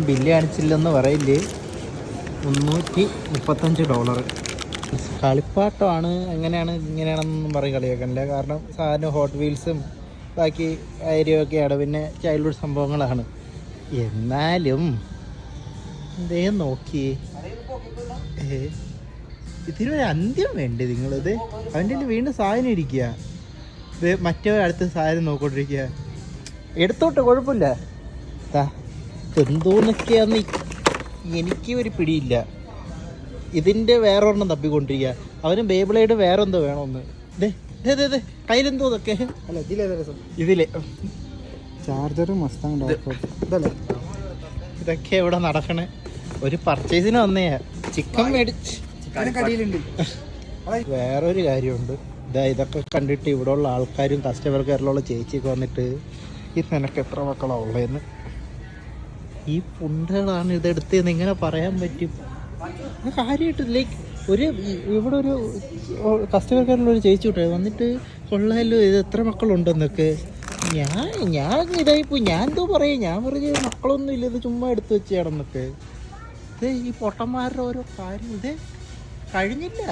Bill കാണിച്ചില്ലെന്ന് പറയില്ലേ. $335. കളിപ്പാട്ടമാണ്, എങ്ങനെയാണ് ഇങ്ങനെയാണെന്നൊന്നും പറയും കളിയാക്കണില്ല. കാരണം സാധാരണ ഹോട്ട് വീൽസും ബാക്കി ഏരിയൊക്കെയാണ്, പിന്നെ ചൈൽഡ്ഹുഡ് സംഭവങ്ങളാണ്. എന്നാലും എന്തേ നോക്കിയേ, ഇതിനൊരു അന്ത്യം വേണ്ടേ നിങ്ങളിത്? അവൻ്റെ വീണ്ടും സാധനം ഇരിക്കുക, ഇത് മറ്റേ അടുത്ത സാധനം നോക്കിക്കൊണ്ടിരിക്കുക. എടുത്തോട്ടെ, കുഴപ്പമില്ല. എന്തോന്നൊക്കെയാന്ന് എനിക്ക് ഒരു പിടിയില്ല. ഇതിൻ്റെ വേറൊരെണ്ണം തപ്പിക്കൊണ്ടിരിക്കുക. അവന് ബേബിളേഡ് വേറെ എന്തോ വേണമെന്ന്. ഇതേ കയ്യിലെന്തോ ഇതൊക്കെ അല്ല, ഇതിലെ ചാർജർ മസ്താങ് ഇതല്ലേ, ഇതൊക്കെ ഇവിടെ നടക്കണേ. ഒരു പർച്ചേസിന് വന്നയാ, ചിക്കൻ മേടിച്ച്. കടിയിലുണ്ട്. വേറൊരു കാര്യമുണ്ട്, ഇതൊക്കെ കണ്ടിട്ട് ഇവിടെ ഉള്ള ആൾക്കാരും കസ്റ്റമർ കെയറിലുള്ള ചേച്ചിയൊക്കെ വന്നിട്ട് ഇത് നിനക്ക് എത്ര മക്കളാണ് ഉള്ളതെന്ന്, ഈ പുണ്ടകളാണ് ഇതെടുത്തതെന്ന് എങ്ങനെ പറയാൻ പറ്റും? കാര്യമായിട്ട് ലൈക്ക് ഇവിടെ ഒരു കസ്റ്റമർ കെയറിലൊരു ചേച്ചി വിട്ടേ വന്നിട്ട് കൊള്ളാമല്ലോ, ഇത് എത്ര മക്കളുണ്ടെന്നൊക്കെ. ഞാൻ ഇതായിപ്പോയി. ഞാൻ എന്തോ പറയും, ഞാൻ പറഞ്ഞ മക്കളൊന്നും ഇല്ല, ഇത് ചുമ്മാ എടുത്തു വെച്ചാണെന്നൊക്കെ. ഇത് ഈ പൊട്ടന്മാരുടെ ഓരോ കാര്യം, ഇത് കഴിഞ്ഞില്ല.